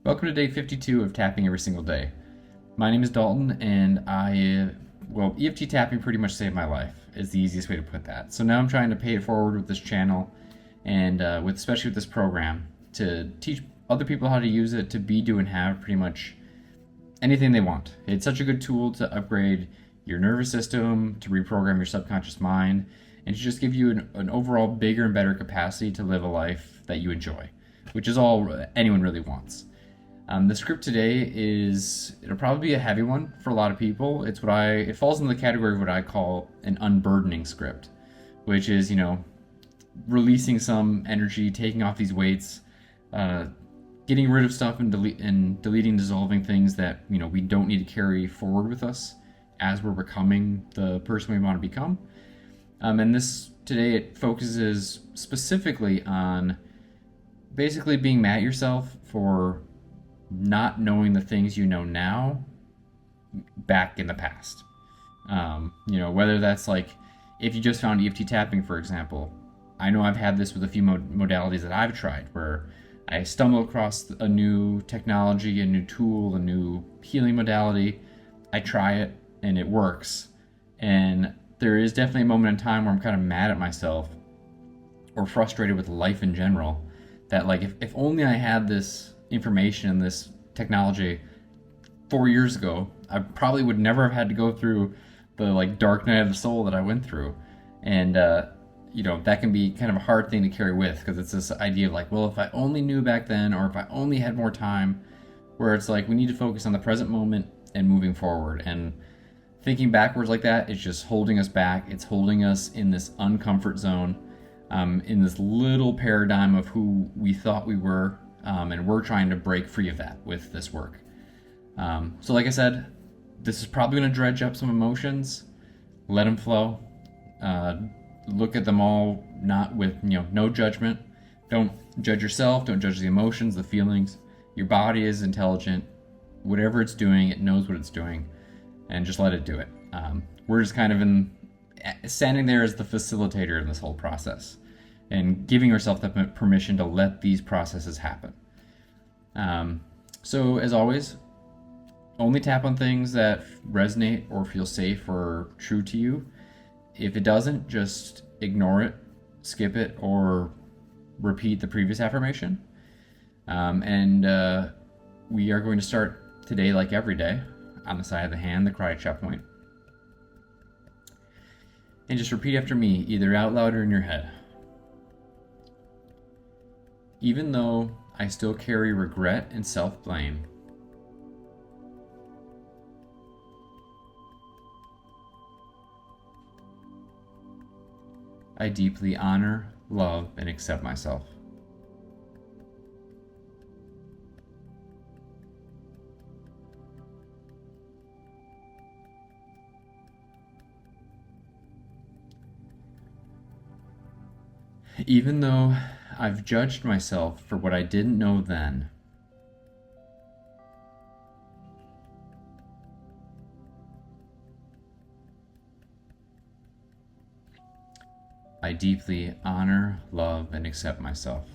Welcome to day 52 of tapping every single day. My name is Dalton, and EFT tapping pretty much saved my life, is the easiest way to put that. So now I'm trying to pay it forward with this channel and especially with this program to teach other people how to use it to be, do, and have pretty much anything they want. It's such a good tool to upgrade your nervous system, to reprogram your subconscious mind, and to just give you an overall bigger and better capacity to live a life that you enjoy, which is all anyone really wants. The script today it'll probably be a heavy one for a lot of people. It falls into the category of what I call an unburdening script, which is, releasing some energy, taking off these weights, getting rid of stuff and deleting, dissolving things that, we don't need to carry forward with us as we're becoming the person we want to become. And this today, it focuses specifically on basically being mad at yourself for not knowing the things you know now back in the past. Whether that's like if you just found EFT tapping, for example. I know I've had this with a few modalities that I've tried where I stumble across a new technology, a new tool, a new healing modality. I try it and it works. And there is definitely a moment in time where I'm kind of mad at myself or frustrated with life in general. That like if only I had this information and this technology 4 years ago, I probably would never have had to go through the dark night of the soul that I went through. And that can be kind of a hard thing to carry with, because it's this idea of well, if I only knew back then, or if I only had more time, where it's we need to focus on the present moment and moving forward. And thinking backwards like that is just holding us back. It's holding us in this uncomfort zone, in this little paradigm of who we thought we were. And we're trying to break free of that with this work. So like I said, this is probably going to dredge up some emotions. Let them flow. Look at them all not with, no judgment. Don't judge yourself. Don't judge the emotions, the feelings. Your body is intelligent. Whatever it's doing, it knows what it's doing. And just let it do it. We're just kind of standing there as the facilitator in this whole process, and giving ourselves the permission to let these processes happen. So as always, only tap on things that resonate or feel safe or true to you. If it doesn't, just ignore it, skip it, or repeat the previous affirmation. We are going to start today, like every day, on the side of the hand, the karate chop point. And just repeat after me, either out loud or in your head. Even though I still carry regret and self-blame, I deeply honor, love, and accept myself. Even though I've judged myself for what I didn't know then, I deeply honor, love, and accept myself.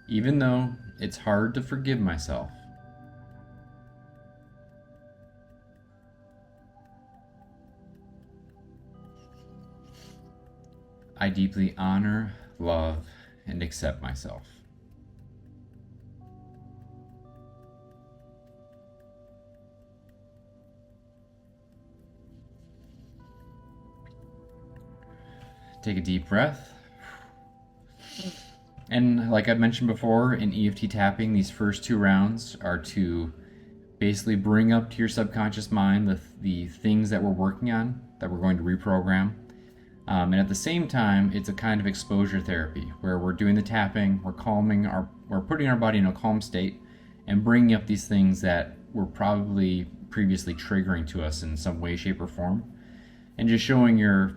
Even though it's hard to forgive myself, I deeply honor, love, and accept myself. Take a deep breath. And like I've mentioned before, in EFT tapping, these first 2 rounds are to basically bring up to your subconscious mind the things that we're working on, that we're going to reprogram. And at the same time, it's a kind of exposure therapy where we're doing the tapping, we're putting our body in a calm state and bringing up these things that were probably previously triggering to us in some way, shape, or form, and just showing your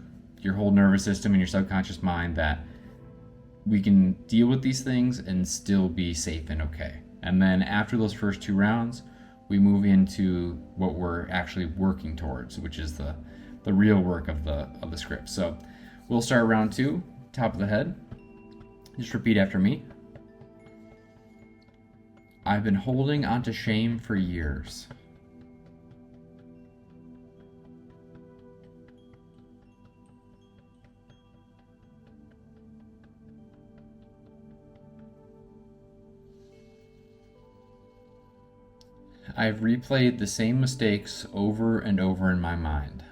whole nervous system and your subconscious mind that we can deal with these things and still be safe and okay. And then after those first 2 rounds, we move into what we're actually working towards, which is the real work of the script. So we'll start round two, top of the head. Just repeat after me. I've been holding onto shame for years. I've replayed the same mistakes over and over in my mind.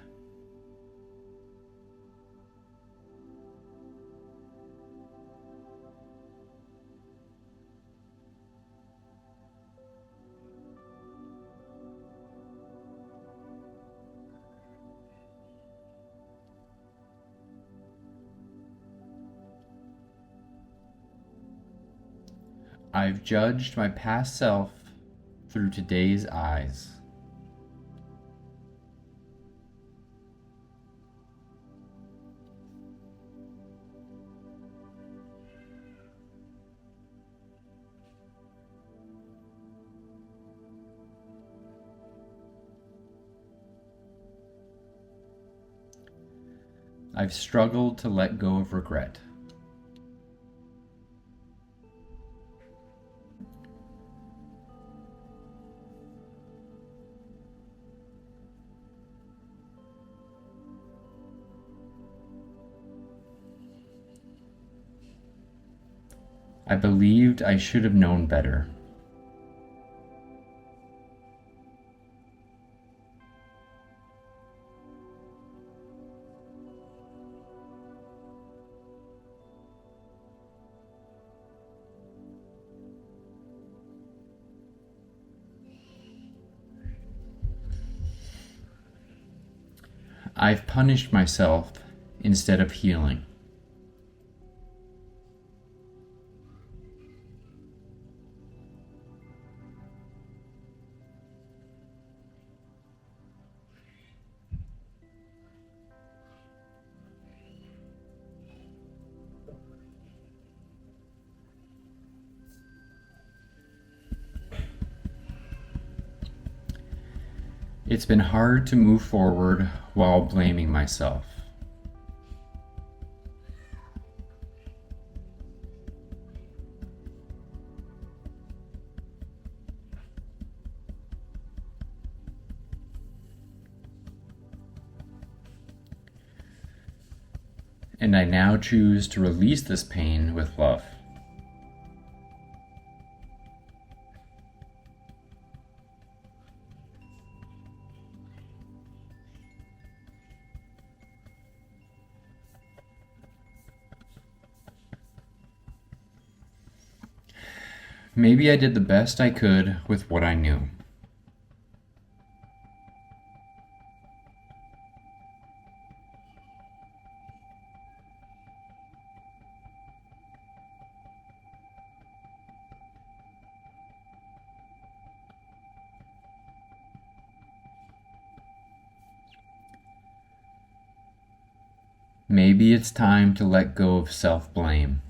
I've judged my past self through today's eyes. I've struggled to let go of regret. I believed I should have known better. I've punished myself instead of healing. It's been hard to move forward while blaming myself. And I now choose to release this pain with love. Maybe I did the best I could with what I knew. Maybe it's time to let go of self-blame.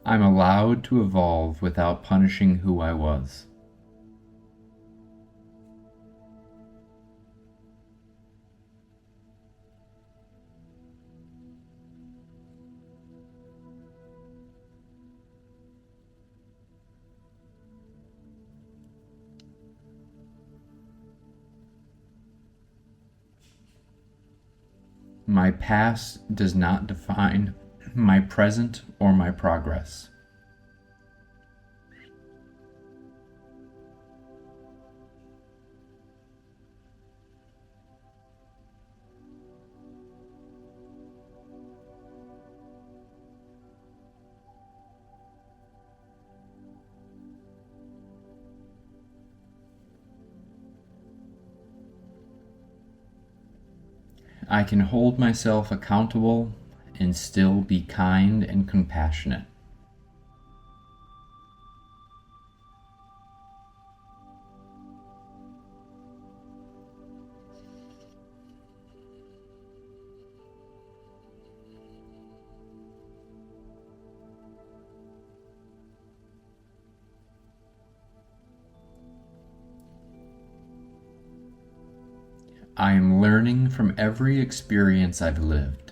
I'm allowed to evolve without punishing who I was. My past does not define my present or my progress. I can hold myself accountable and still be kind and compassionate. I am learning from every experience I've lived.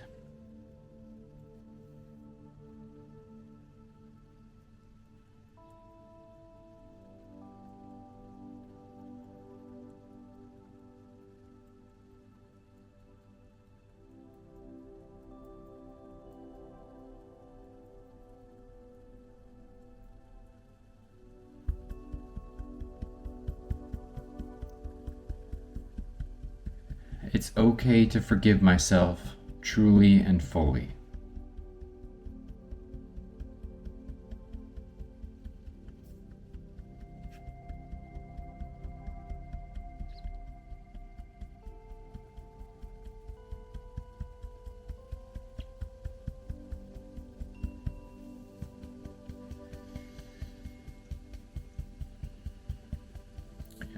It's okay to forgive myself truly and fully.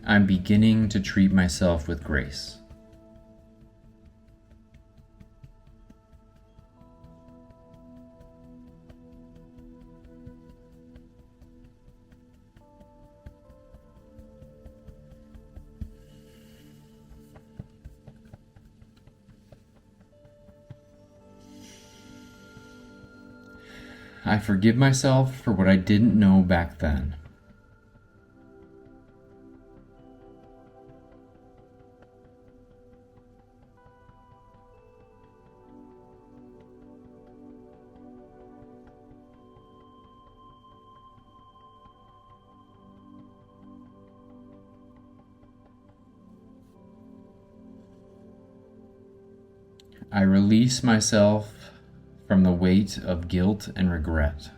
I'm beginning to treat myself with grace. I forgive myself for what I didn't know back then. I release myself from the weight of guilt and regret.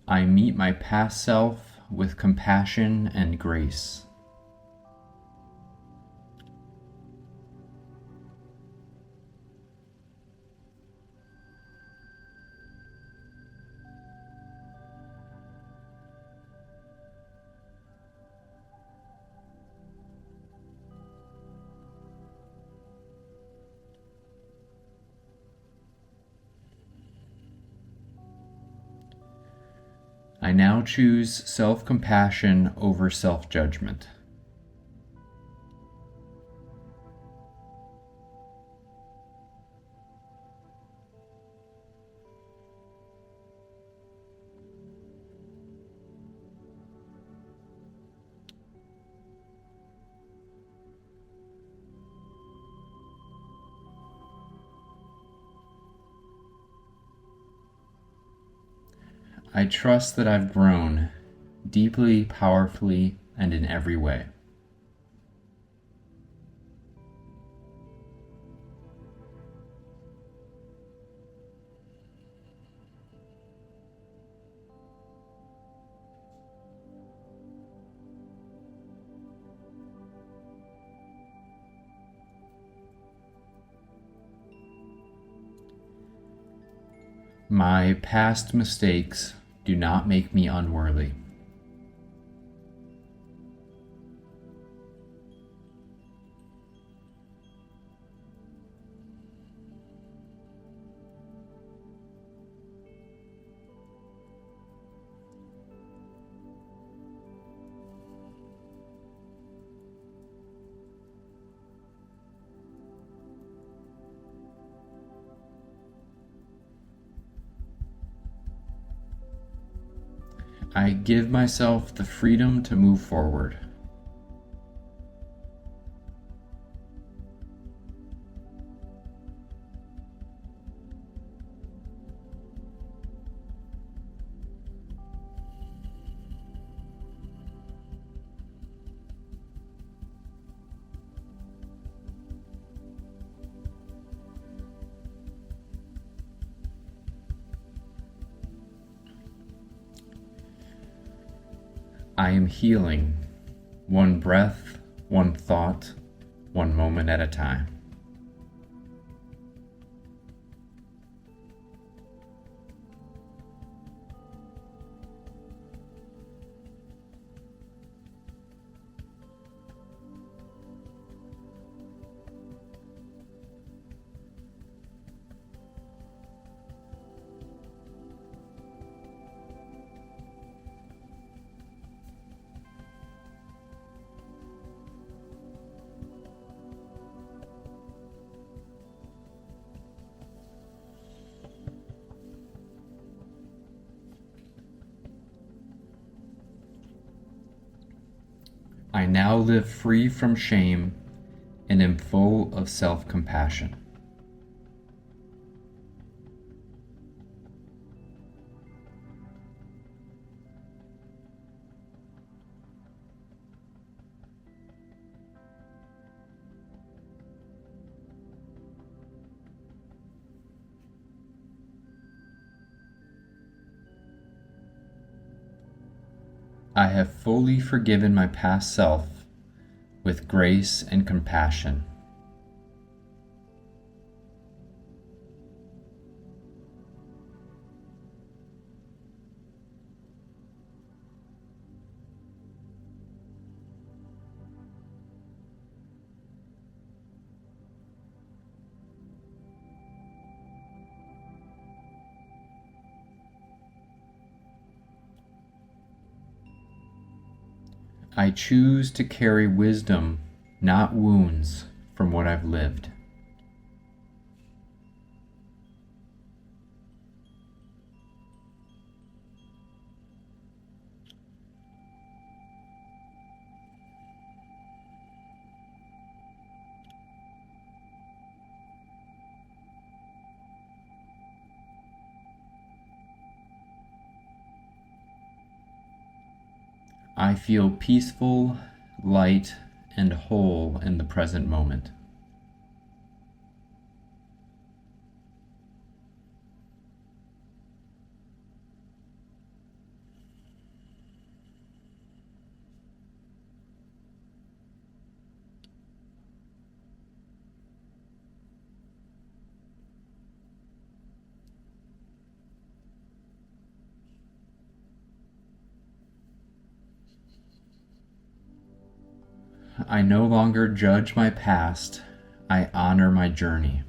I meet my past self with compassion and grace. I now choose self-compassion over self-judgment. I trust that I've grown deeply, powerfully, and in every way. My past mistakes do not make me unworthy. I give myself the freedom to move forward. I am healing, one breath, one thought, one moment at a time. I now live free from shame and am full of self-compassion. I have fully forgiven my past self with grace and compassion. I choose to carry wisdom, not wounds, from what I've lived. I feel peaceful, light, and whole in the present moment. I no longer judge my past, I honor my journey.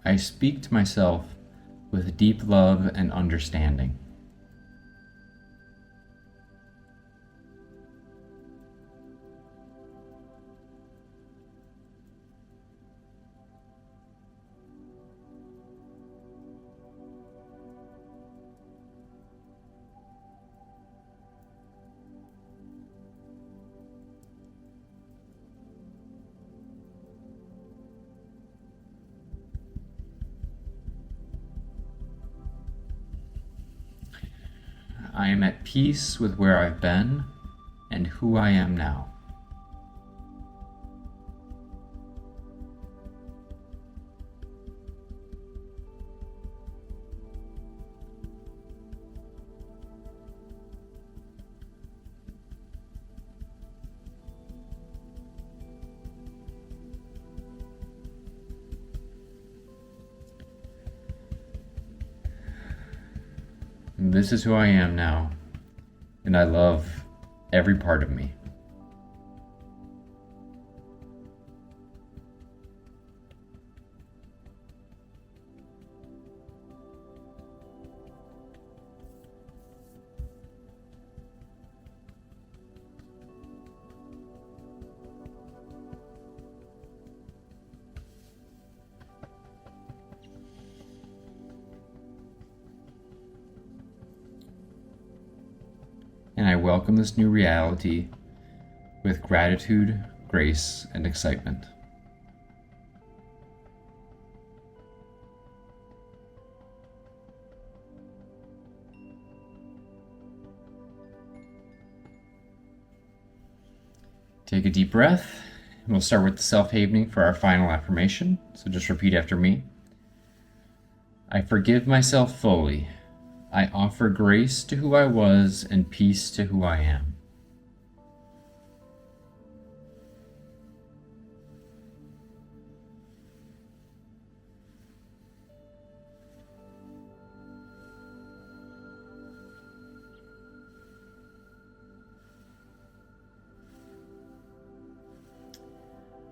I speak to myself with deep love and understanding. I am at peace with where I've been and who I am now. This is who I am now, and I love every part of me. And I welcome this new reality with gratitude, grace, and excitement. Take a deep breath, and we'll start with the self-havening for our final affirmation. So just repeat after me. I forgive myself fully. I offer grace to who I was and peace to who I am.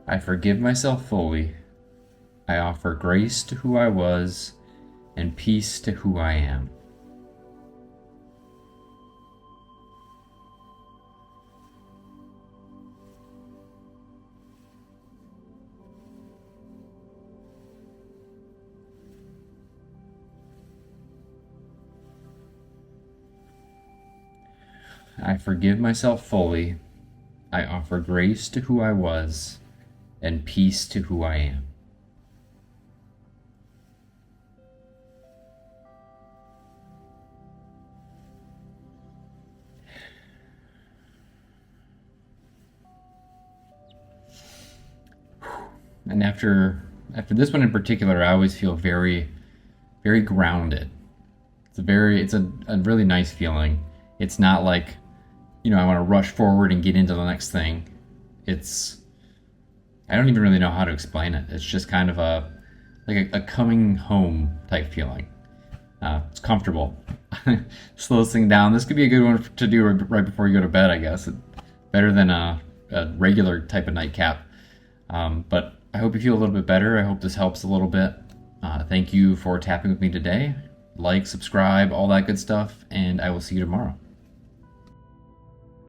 I forgive myself fully. I offer grace to who I was and peace to who I am. I forgive myself fully. I offer grace to who I was and peace to who I am. And after this one in particular, I always feel very, very grounded. It's a really nice feeling. It's not like, I want to rush forward and get into the next thing. I don't even really know how to explain it. It's just kind of a coming home type feeling. It's comfortable. Slows things down. This could be a good one to do right before you go to bed, I guess. Better than a regular type of nightcap. But I hope you feel a little bit better. I hope this helps a little bit. Thank you for tapping with me today. Like, subscribe, all that good stuff, and I will see you tomorrow.